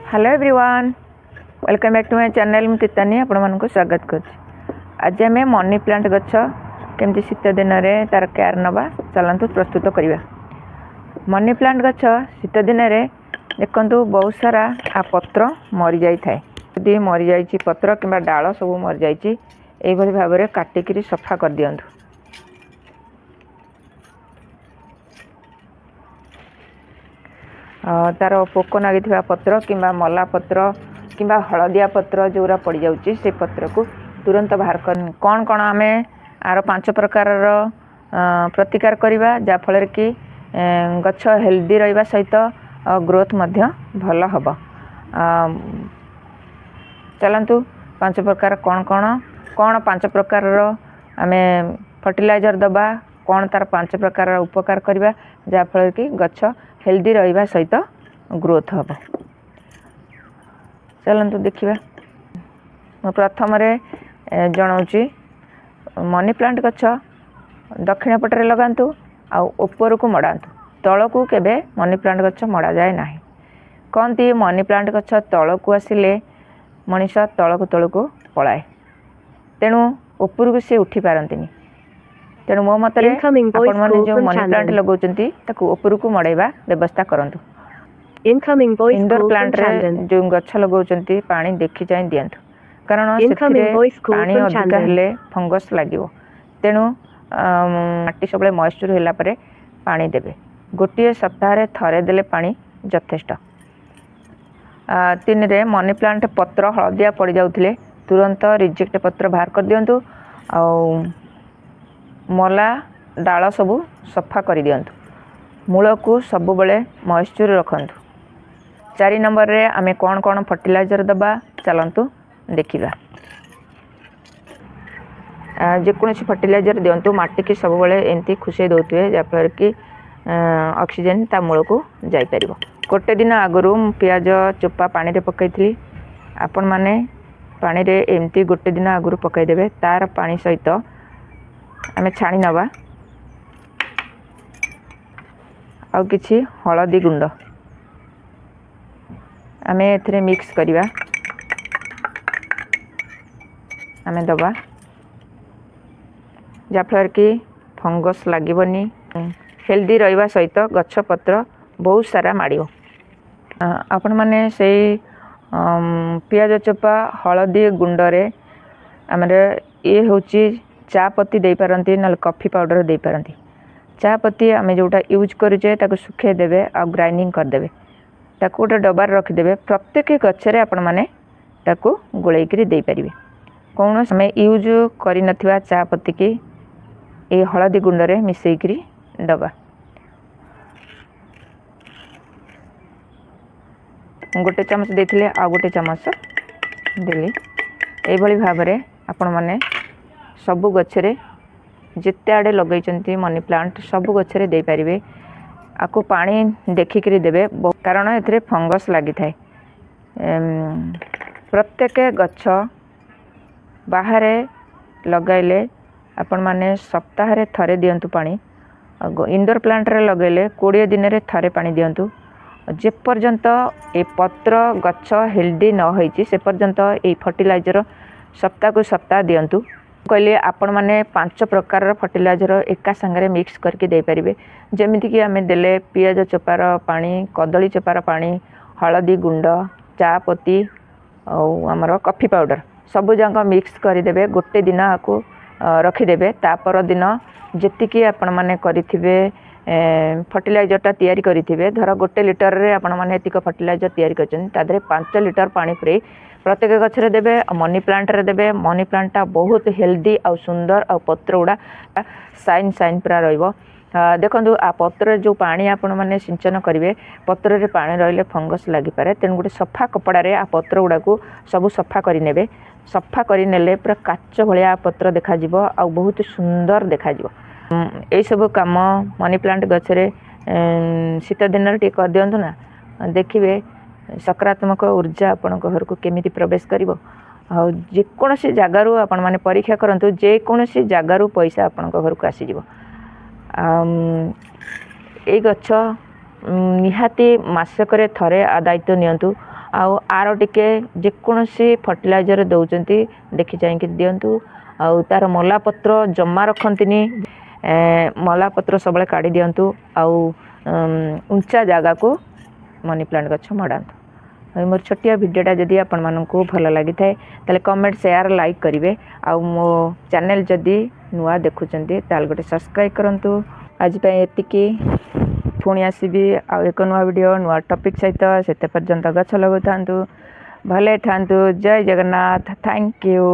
Hello everyone, welcome back to my channel. मु तीतानी आपण मानक स्वागत कर। आज आम मनी प्लांट गछ केमती शीत दिन में तार केयर नवा चलतु प्रस्तुत करवा। मनी प्लांट गछ शीत दिन में देखु बहुत सारा आ पत्र मरी जाए यदि मरी जाइए पत्र कि डाल सब मरी जाइए भाव में काटिक सफा कर दिंतु। तार पोक लगी पत्र कि मला पत्र कि हलदिया पत्र जोरा पड़ जाऊँगी से पत्र को तुरंत बाहर कर कौन कौन आम आर 5 प्रकार प्रतिकार करवा जहाँफल कि गछ हेल्दी रहा सहित ग्रोथ भल हम। चलतु 5 प्रकार कौन कौन कौन 5 प्रकार आम फर्टिलाइजर दबा कौन तार 5 प्रकार उपकार करवा जहाँफल कि गछ हेल्दी रहा सहित ग्रोथ हम। चलतु देखा प्रथम जनाऊँगी मनी प्लांट गछ दक्षिण पटे लगातु आपर को मड़ातु तल को केबे मनी प्लांट गछ मड़ा जाए ना। कहती मनी प्लांट गछ तल को आसिले मनीष तल को पलाए तेणु ऊपर को सी उठी पारती। तेणु मो मत जो मनी प्लांट लगाउछंती ताकू ऊपर को मड़ाइबा व्यवस्था करंतु। इंडोर प्लांट रे जो गछ लगाउछंती पानी देखि चाहि दियंतु कारण सेथिरे पानी अधिका हेले फंगस लागिवो। तेणु माटी सबले मॉइस्चर होला परे पानी देबे। गोटे सप्ताह रे थरे देले पानी यथेष्ट। 3 रे मनी प्लांट पत्र हलदिया पड़ जाउथिले तुरंत रिजेक्ट पत्र बाहर कर दियंतु आ मला डाल सबू सफा कर दियंतु। मूल को सब बेले मॉइस्चर रखंतु। 4 नंबर रे आमे कौन कौन फर्टिलाइजर दबा चलतु देखा। जेकोसी फर्टिलाइजर दिंतु माटी की सब बेले एमती खुशे दौथे जहाँफल कि ऑक्सीजन ता मूल को जापर। गोटे दिन आगु पियाज चोपा पानी रे पकई आपण मैंने पानी रे एमती गोटे दिन आगु पकईदेवे तार पानी सहित आमे छाणी नवा आ किछि हलदी गुंड आमे एथरे मिक्स करिवा आमे दबा जहाँफल कि फंगस लागबनी हेल्दी रहा सहित गछ पत्र बहुत सारा माड़ो। आपण मैंने से पियाज चोपा हलदी गुंडरे आमर ये हूँ चा पत्ती दे पारती ना कॉफी पाउडर दे पारती। चा पत्ती आम जोटा यूज करुचे सुखे देवे आ ग्राइंडिंग करदे गोटे डबार रखिदे। प्रत्येक गच्छे आपण मैंने गोलैक दे पारे। कौन आम यूज कर नथिबा चा पत्ती की ये हलदी गुंडरे मिसेकरी दबा। गोटे चामच देथिले आ गोटे चामच देली एभली भाव में आपण मैंने सबु गच्छरे जिते आड़े लगे मनी प्लांट सबु गच्छरे दे पारिबे। आको पानी देखिक देवे कारण ए फंगस लगी थाए। प्रत्येक गछ बाहर लगाइले आपण माने सप्ताह रे थरे दियंतु पानी। इंडोर प्लांट रे लगेले 20 दिन रे थरे पानी दियंतु। जे पर्यंत ए पत्र गछ हेल्दी न होईची से पर्यंत ए फर्टिलाइजर सप्ताह को सप्ताह दियंतु। कहले आपण माने 5 प्रकार फर्टिलाइजर एका संगे मिक्स करके दे पारिबे। जेमिति कि आमे देले पियाज चोपार पानी कदली चोपार पानी हलदी गुंड चा पत्ती आमर कॉफी पाउडर सबु जाक मिक्स करदेवे। गोटे दिन आपको रखिदेवे तापर दिन जेतिकी आपण माने करिथिबे फर्टिलाइजरटा तैयारी करिथिबे धर गोटे लिटर रे आपण माने एतिक फर्टिलाइजर तैयारी करछन ता देरे 5 लिटर पानी पुरे प्रत्येक गछरे देवे। मनी प्लांट रे देवे। मनी प्लांटा बहुत हेल्दी आ सुंदर आ पत्र गुड़ा साइन साइन पूरा रहिबो। देखंतु आ पत्र जो पानी आपण माने सिंचन करिवे पत्र रे पानी रहिले फंगस लागि पारे। तेन गुटे सफा कपड़ा रे आ पत्र गुड़ा को सब सफा करि नेबे। सफा करि नेले पूरा काच भलिया पत्र देखा जिवो आ बहुत सुंदर देखा जिवो। ए सब काम मनी प्लांट गछरे शीत दिन रे कर दियंतु ना देखिबे सकारात्मक ऊर्जा आपण घर को केमिति प्रवेश करिवो। आ जेकोसी जगारू आपण माने परीक्षा करंतु जेकोसी जगारू पैसा आपण घर को आसी जिवो। ए गछ निहाती मासकरे थरे दायित्व नियंतु आर टिके जेकोसी फर्टिलाइजर दौरान देखी चाहिए दिंतु तार मलापत्र जमा रखती मलापत्र सब काढ़ी दिंतु उंचा जगह को मनी प्लांट गछ मड़ातु। मोर छोटिया भिडियोटा जदि आपण मानकु भल लगी थाए ताले कमेंट शेयर लाइक करेंगे आउ मो चैनल जदि नुआ देखुचंती ताल गोटे सब्सक्राइब करंतु। आज एतिकी पुणी आसबि आ एक नुआ वीडियो नुआ टॉपिक सहित से पर्यंत गछ लगो था भले था। जय जगन्नाथ। Thank you.